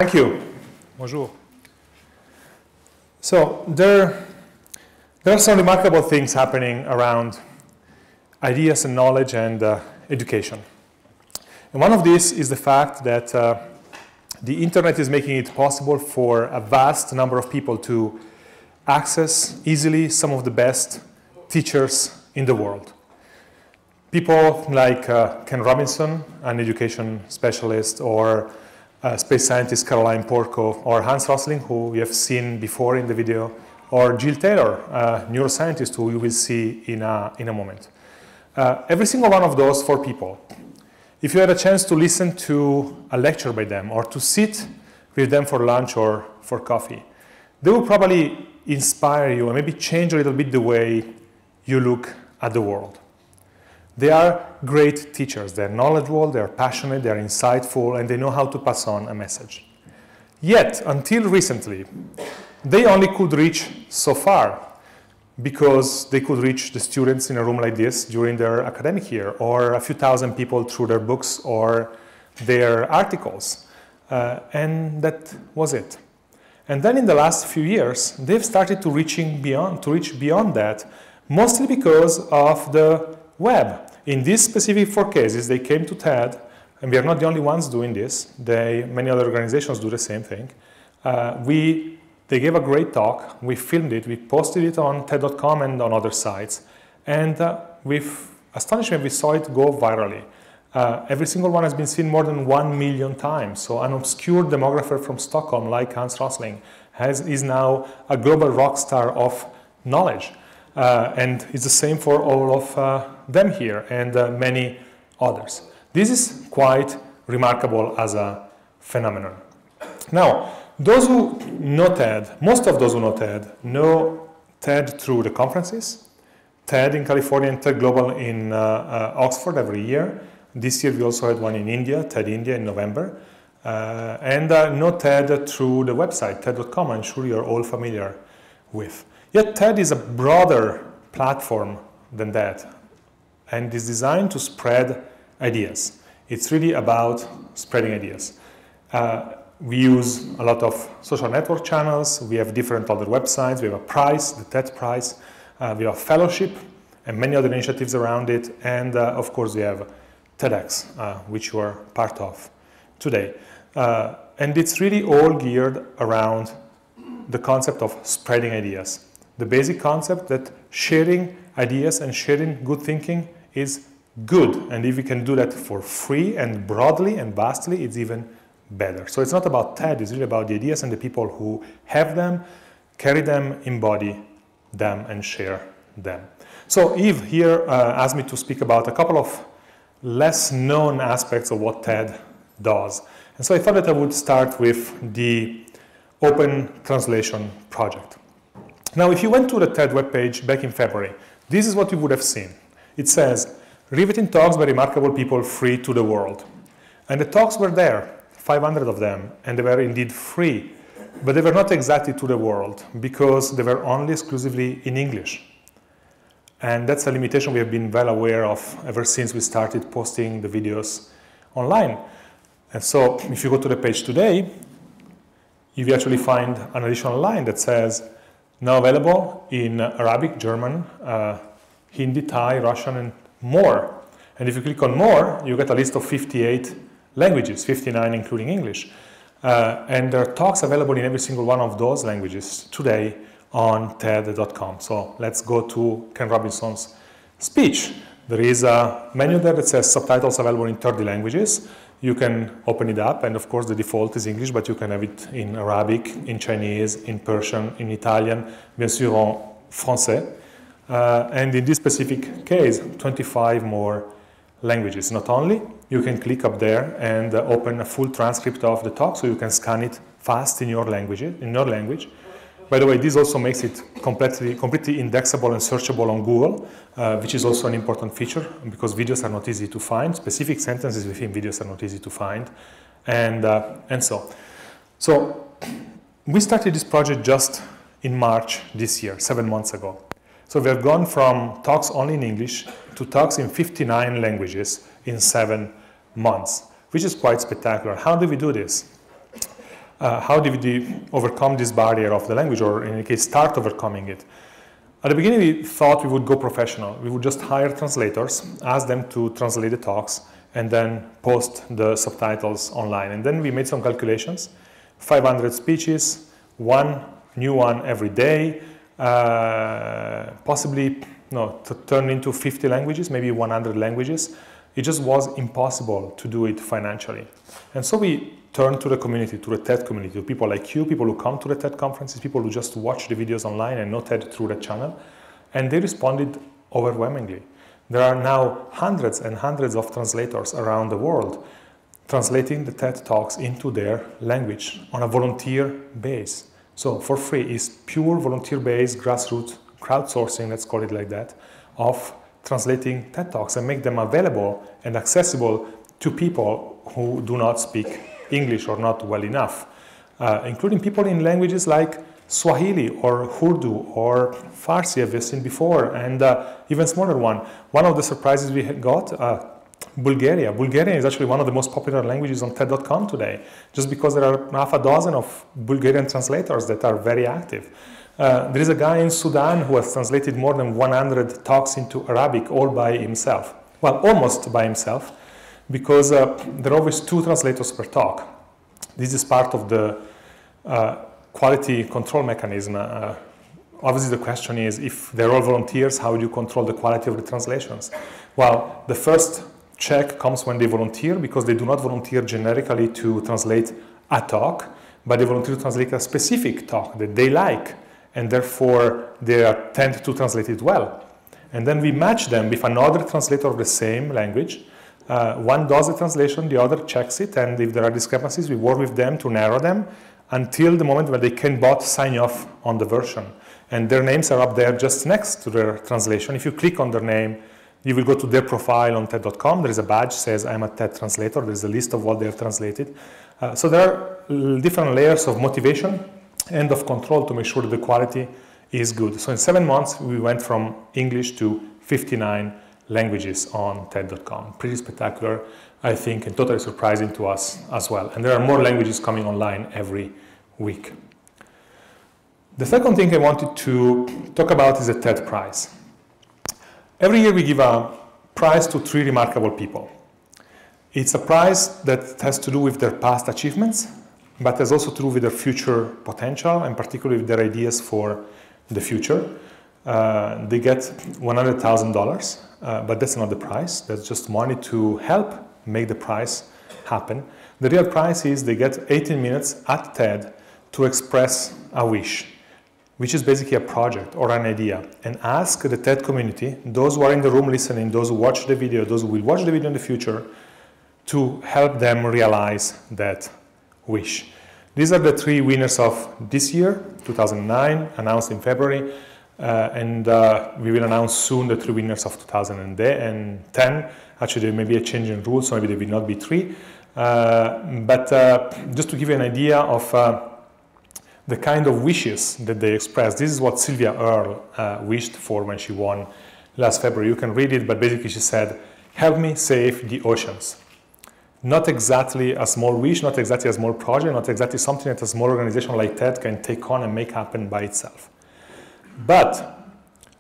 Thank you. Bonjour. So there are some remarkable things happening around ideas and knowledge and education. And one of these is the fact that the internet is making it possible for a vast number of people to access easily some of the best teachers in the world. People like Ken Robinson, an education specialist, or space scientist Caroline Porco, or Hans Rosling, who we have seen before in the video, or Jill Taylor, a neuroscientist who you will see in a moment. Every single one of those four people, if you had a chance to listen to a lecture by them or to sit with them for lunch or for coffee, they will probably inspire you and maybe change a little bit the way you look at the world. They are great teachers. They're knowledgeable, they're passionate, they're insightful, and they know how to pass on a message. Yet, until recently, they only could reach so far because they could reach the students in a room like this during their academic year, or a few thousand people through their books or their articles. And that was it. And then in the last few years, they've started to reach beyond that, mostly because of the web. In these specific four cases, they came to TED, and we are not the only ones doing this. Many other organizations do the same thing. They gave a great talk. We filmed it. We posted it on TED.com and on other sites. And with astonishment, we saw it go virally. Every single one has been seen more than 1 million times. So an obscure demographer from Stockholm, like Hans Rosling, is now a global rock star of knowledge. And it's the same for all of them here and many others. This is quite remarkable as a phenomenon. Now, those who know TED, most of those who know TED through the conferences, TED in California and TED Global in Oxford every year. This year we also had one in India, TED India in November. And know TED through the website, TED.com, I'm sure you're all familiar with. Yet TED is a broader platform than that, and is designed to spread ideas. It's really about spreading ideas. We use a lot of social network channels. We have different other websites. We have a prize, the TED Prize. We have a fellowship and many other initiatives around it. And of course, we have TEDx, which you are part of today. And it's really all geared around the concept of spreading ideas. The basic concept that sharing ideas and sharing good thinking is good. And if we can do that for free and broadly and vastly, it's even better. So it's not about TED, it's really about the ideas and the people who have them, carry them, embody them, and share them. So Yves here asked me to speak about a couple of less known aspects of what TED does. And so I thought that I would start with the Open Translation Project. Now, if you went to the TED webpage back in February, this is what you would have seen. It says, riveting talks by remarkable people free to the world. And the talks were there, 500 of them, and they were indeed free. But they were not exactly to the world, because they were only exclusively in English. And that's a limitation we have been well aware of ever since we started posting the videos online. And so, if you go to the page today, you will actually find an additional line that says, now available in Arabic, German, Hindi, Thai, Russian, and more. And if you click on more, you get a list of 58 languages, 59 including English. And there are talks available in every single one of those languages today on TED.com. So let's go to Ken Robinson's speech. There is a menu there that says subtitles available in 30 languages. You can open it up, and of course the default is English, but you can have it in Arabic, in Chinese, in Persian, in Italian, bien sûr en français. And in this specific case, 25 more languages. Not only, you can click up there and open a full transcript of the talk, so you can scan it fast in your language. By the way, this also makes it completely indexable and searchable on Google, which is also an important feature because videos are not easy to find. Specific sentences within videos are not easy to find, and so. So we started this project just in March this year, 7 months ago. So we have gone from talks only in English to talks in 59 languages in 7 months, which is quite spectacular. How do we do this? how did we overcome this barrier of the language, or in any case, start overcoming it? At the beginning, we thought we would go professional. We would just hire translators, ask them to translate the talks, and then post the subtitles online. And then we made some calculations, 500 speeches, one new one every day, possibly to turn into 50 languages, maybe 100 languages. It just was impossible to do it financially. And so we turned to the community, to the TED community, to people like you, people who come to the TED conferences, people who just watch the videos online and know TED through the channel. And they responded overwhelmingly. There are now hundreds and hundreds of translators around the world translating the TED Talks into their language on a volunteer base. So for free, it's pure volunteer-based, grassroots, crowdsourcing, let's call it like that, of translating TED Talks and make them available and accessible to people who do not speak English or not well enough, including people in languages like Swahili or Urdu or Farsi, as we've seen before, and even smaller one. One of the surprises we got, Bulgaria. Bulgarian is actually one of the most popular languages on TED.com today, just because there are half a dozen of Bulgarian translators that are very active. There is a guy in Sudan who has translated more than 100 talks into Arabic all by himself. Well, almost by himself, because there are always 2 translators per talk. This is part of the quality control mechanism. Obviously, the question is, if they're all volunteers, how do you control the quality of the translations? Well, the first check comes when they volunteer, because they do not volunteer generically to translate a talk, but they volunteer to translate a specific talk that they like, and therefore they tend to translate it well. And then we match them with another translator of the same language. One does the translation, the other checks it, and if there are discrepancies, we work with them to narrow them until the moment where they can both sign off on the version. And their names are up there just next to their translation. If you click on their name, you will go to their profile on TED.com. There is a badge that says, I'm a TED translator. There's a list of what they have translated. So there are different layers of motivation and of control to make sure that the quality is good. So in 7 months, we went from English to 59 languages on TED.com. Pretty spectacular, I think, and totally surprising to us as well. And there are more languages coming online every week. The second thing I wanted to talk about is the TED Prize. Every year we give a prize to 3 remarkable people. It's a prize that has to do with their past achievements, but has also to do with their future potential, and particularly with their ideas for the future. They get $100,000, but that's not the prize. That's just money to help make the prize happen. The real prize is they get 18 minutes at TED to express a wish, which is basically a project or an idea, and ask the TED community, those who are in the room listening, those who watch the video, those who will watch the video in the future, to help them realize that wish. These are the 3 winners of this year, 2009, announced in February, and we will announce soon the 3 winners of 2010. Actually, there may be a change in rules, so maybe there will not be 3. But just to give you an idea of the kind of wishes that they expressed, this is what Sylvia Earle wished for when she won last February. You can read it, but basically she said, help me save the oceans. Not exactly a small wish, not exactly a small project, not exactly something that a small organization like TED can take on and make happen by itself. But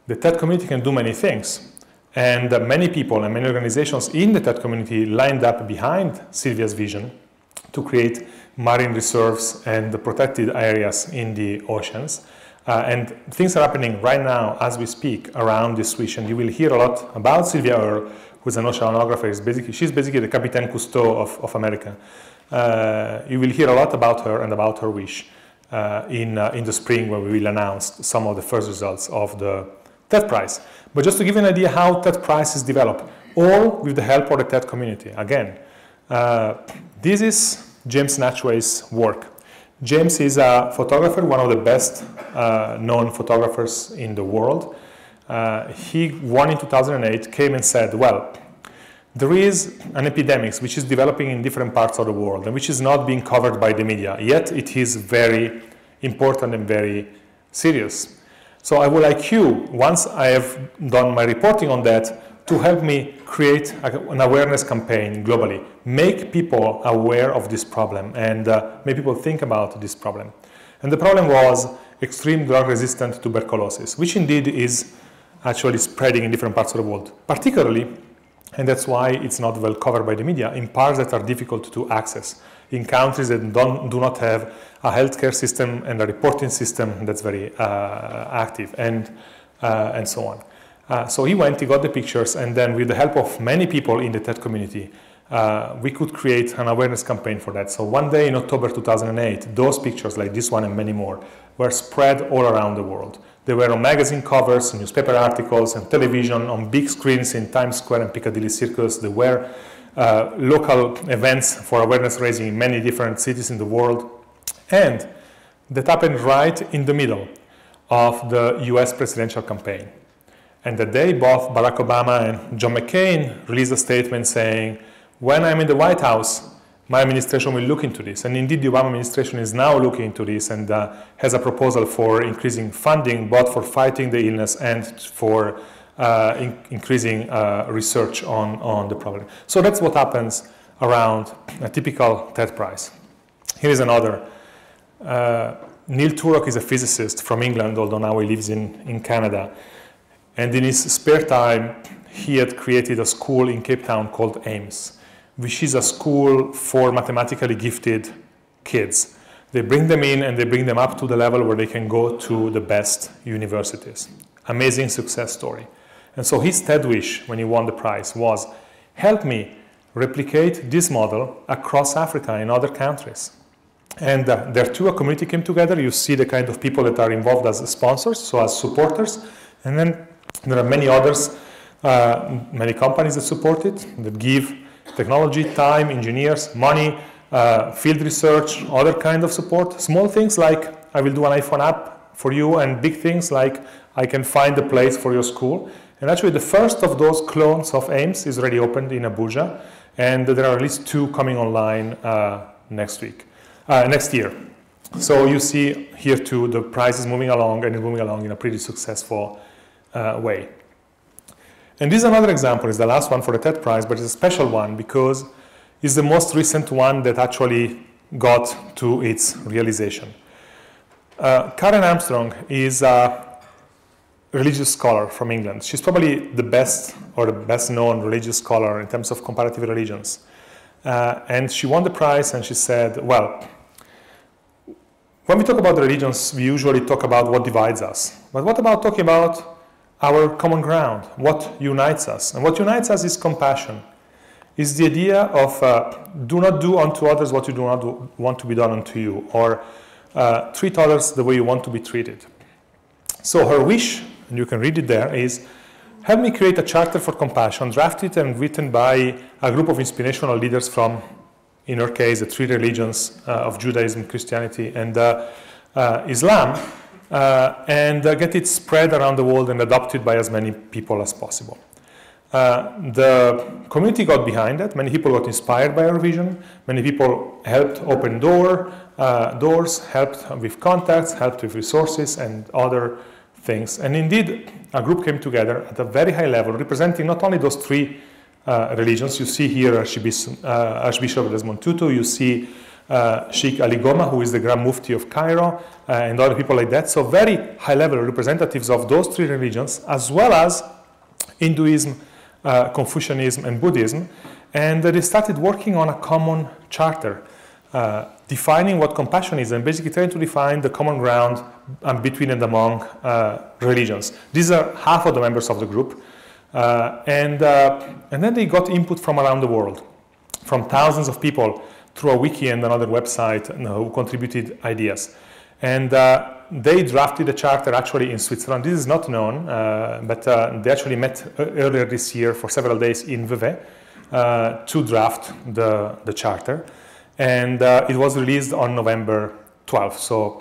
the TED community can do many things. And many people and many organizations in the TED community lined up behind Sylvia's vision to create marine reserves and the protected areas in the oceans. And things are happening right now as we speak around this wish. And you will hear a lot about Sylvia Earle, who's an oceanographer. She's basically the Capitaine Cousteau of America. You will hear a lot about her and about her wish in the spring, when we will announce some of the first results of the TED Prize. But just to give you an idea how TED Prize is developed, all with the help of the TED community. Again, this is James Natchway's work. James is a photographer, one of the best known photographers in the world. He won in 2008, came and said, well, there is an epidemic which is developing in different parts of the world and which is not being covered by the media, yet it is very important and very serious. So I would like you, once I have done my reporting on that, to help me create an awareness campaign globally, make people aware of this problem and make people think about this problem. And the problem was extreme drug-resistant tuberculosis, which indeed is actually spreading in different parts of the world, particularly, and that's why it's not well covered by the media, in parts that are difficult to access, in countries that do not have a healthcare system and a reporting system that's very active, and so on. So he got the pictures, and then with the help of many people in the TED community, we could create an awareness campaign for that. So one day in October 2008, those pictures, like this one and many more, were spread all around the world. They were on magazine covers, newspaper articles, and television, on big screens in Times Square and Piccadilly Circus. There were local events for awareness raising in many different cities in the world. And that happened right in the middle of the US presidential campaign. And that day, both Barack Obama and John McCain released a statement saying, when I'm in the White House, my administration will look into this. And indeed, the Obama administration is now looking into this and has a proposal for increasing funding, both for fighting the illness and for increasing research on the problem. So that's what happens around a typical TED Prize. Here is another. Neil Turok is a physicist from England, although now he lives in Canada. And in his spare time, he had created a school in Cape Town called AIMS, which is a school for mathematically gifted kids. They bring them in and they bring them up to the level where they can go to the best universities. Amazing success story. And so his TED wish when he won the prize was, help me replicate this model across Africa in other countries. And there too, a community came together. You see the kind of people that are involved as sponsors, so as supporters. And then there are many others, many companies that support it, that give technology, time, engineers, money, field research, other kind of support. Small things like, I will do an iPhone app for you, and big things like, I can find a place for your school. And actually the first of those clones of AIMS is already opened in Abuja, and there are at least 2 coming online next year. So you see here too, the prize is moving along, and it's moving along in a pretty successful way. And this is another example. It's the last one for the TED Prize, but it's a special one because it's the most recent one that actually got to its realization. Karen Armstrong is a religious scholar from England. She's probably the best or the best known religious scholar in terms of comparative religions. And she won the prize, and she said, well, when we talk about religions, we usually talk about what divides us. But what about talking about our common ground, what unites us? And what unites us is compassion. It's the idea of do not do unto others what you do not want to be done unto you, or treat others the way you want to be treated. So her wish, and you can read it there, is help me create a charter for compassion, drafted and written by a group of inspirational leaders from, in her case, the 3 religions of Judaism, Christianity, and Islam, and get it spread around the world and adopted by as many people as possible. The community got behind it. Many people got inspired by our vision. Many people helped open doors, helped with contacts, helped with resources and other things. And indeed, a group came together at a very high level, representing not only those 3 religions. You see here Archbishop Desmond Tutu. You see Sheikh Ali Goma, who is the Grand Mufti of Cairo, and other people like that. So very high-level representatives of those 3 religions, as well as Hinduism, Confucianism, and Buddhism. And they started working on a common charter, defining what compassion is, and basically trying to define the common ground between and among religions. These are half of the members of the group. And then they got input from around the world, from thousands of people through a wiki and another website who contributed ideas. And they drafted a charter actually in Switzerland. This is not known, but they actually met earlier this year for several days in Vevey to draft the charter. And it was released on November 12th, so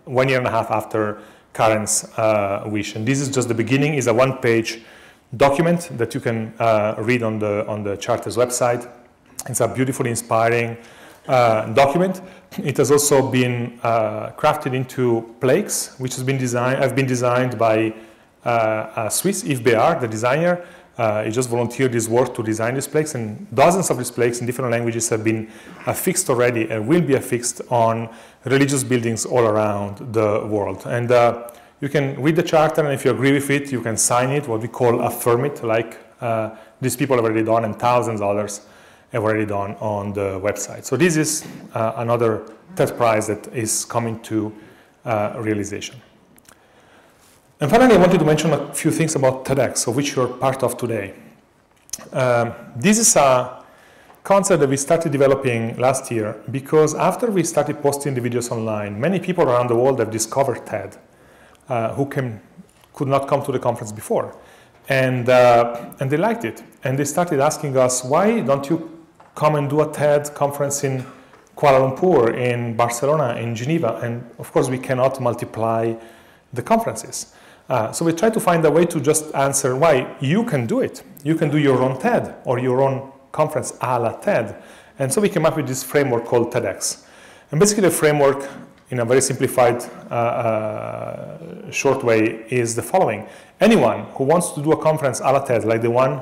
1 year and a half after Karen's wish. And this is just the beginning. It's a 1-page document that you can read on the charter's website. It's a beautifully inspiring document. It has also been crafted into plaques, which have been designed by Swiss Yves Béard, the designer, He just volunteered his work to design these plaques, and dozens of these plaques in different languages have been affixed already and will be affixed on religious buildings all around the world. And you can read the charter, and if you agree with it, you can sign it, what we call affirm it, like these people have already done, and thousands of others have already done on the website. So this is another TED Prize that is coming to realization. And finally, I wanted to mention a few things about TEDx, of which you're part of today. This is a concept that we started developing last year because after we started posting the videos online, many people around the world have discovered TED who could not come to the conference before. And they liked it. And they started asking us, why don't you come and do a TED conference in Kuala Lumpur, in Barcelona, in Geneva? And of course, we cannot multiply the conferences. So we try to find a way to just answer why you can do it. You can do your own TED or your own conference a la TED. And so we came up with this framework called TEDx. And basically the framework, in a very simplified, short way, is the following. Anyone who wants to do a conference a la TED, like the one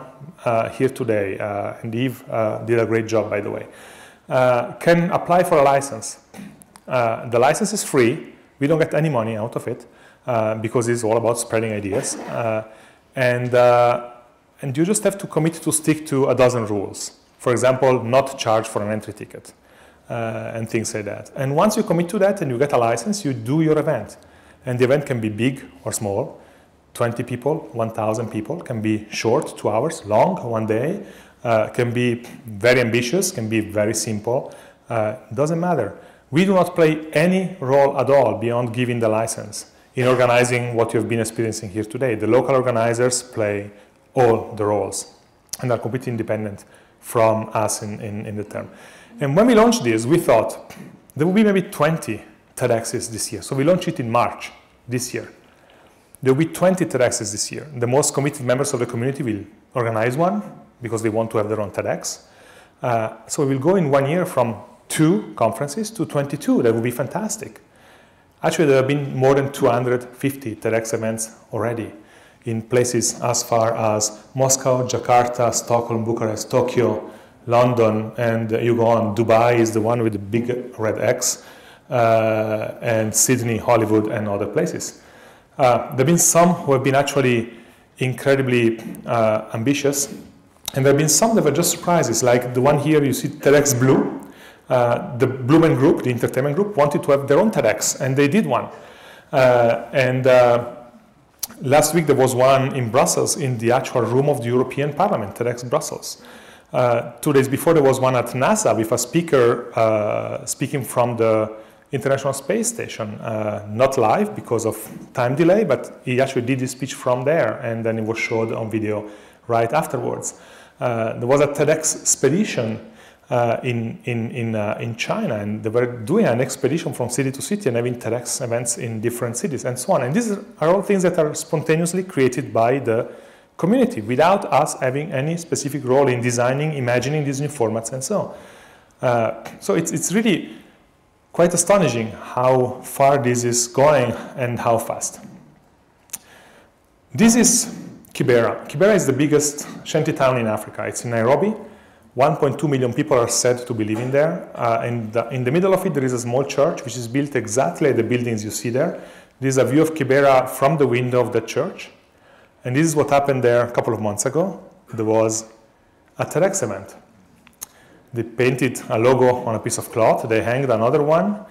here today, and Eve did a great job, by the way, can apply for a license. The license is free. We don't get any money out of it. Because it's all about spreading ideas. And you just have to commit to stick to a dozen rules. For example, not charge for an entry ticket and things like that. And once you commit to that and you get a license, you do your event. And the event can be big or small, 20 people, 1,000 people, can be short, 2 hours, long, 1 day, can be very ambitious, can be very simple, doesn't matter. We do not play any role at all beyond giving the license in organizing what you've been experiencing here today. The local organizers play all the roles and are completely independent from us in the term. And when we launched this, we thought there will be maybe 20 TEDx's this year. So we launched it in March this year. There will be 20 TEDx's this year. The most committed members of the community will organize one because they want to have their own TEDx. So we will go in 1 year from 2 conferences to 22. That would be fantastic. Actually, there have been more than 250 TEDx events already in places as far as Moscow, Jakarta, Stockholm, Bucharest, Tokyo, London, and you go on. Dubai is the one with the big red X, and Sydney, Hollywood, and other places. There have been some who have been actually incredibly ambitious, and there have been some that were just surprises, like the one here you see, TEDx Blue. The Blumen group, the entertainment group, wanted to have their own TEDx, and they did one. Last week there was one in Brussels in the actual room of the European Parliament, TEDx Brussels. 2 days before there was one at NASA with a speaker speaking from the International Space Station, not live because of time delay, but he actually did his speech from there, and then it was showed on video right afterwards. There was a TEDx expedition in China, and they were doing an expedition from city to city and having TEDx events in different cities and so on. And these are all things that are spontaneously created by the community without us having any specific role in designing, imagining these new formats and so on. So it's really quite astonishing how far this is going and how fast. This is Kibera. Kibera is the biggest shanty town in Africa. It's in Nairobi. 1.2 million people are said to be living there. In the middle of it, there is a small church, which is built exactly like the buildings you see there. This is a view of Kibera from the window of the church. And this is what happened there a couple of months ago. There was a TEDx event. They painted a logo on a piece of cloth. They hanged another one.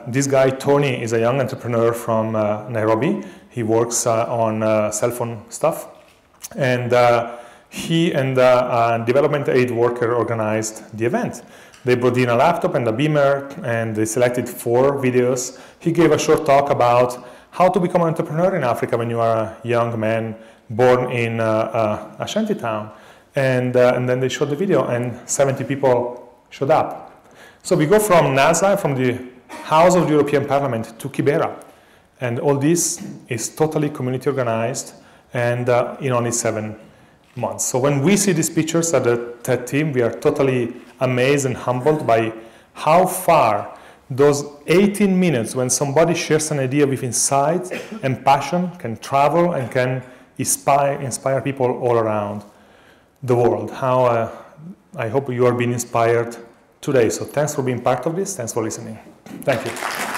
This guy, Tony, is a young entrepreneur from Nairobi. He works on cell phone stuff. And he and a development aid worker organized the event. They brought in a laptop and a beamer, and they selected 4 videos. He gave a short talk about how to become an entrepreneur in Africa when you are a young man born in a shanty town. And then they showed the video, and 70 people showed up. So we go from NASA, from the House of the European Parliament, to Kibera. And all this is totally community organized and in only 7 months. So when we see these pictures at the TED team, we are totally amazed and humbled by how far those 18 minutes when somebody shares an idea with insight and passion can travel and can inspire people all around the world. How I hope you are being inspired today. So thanks for being part of this. Thanks for listening. Thank you.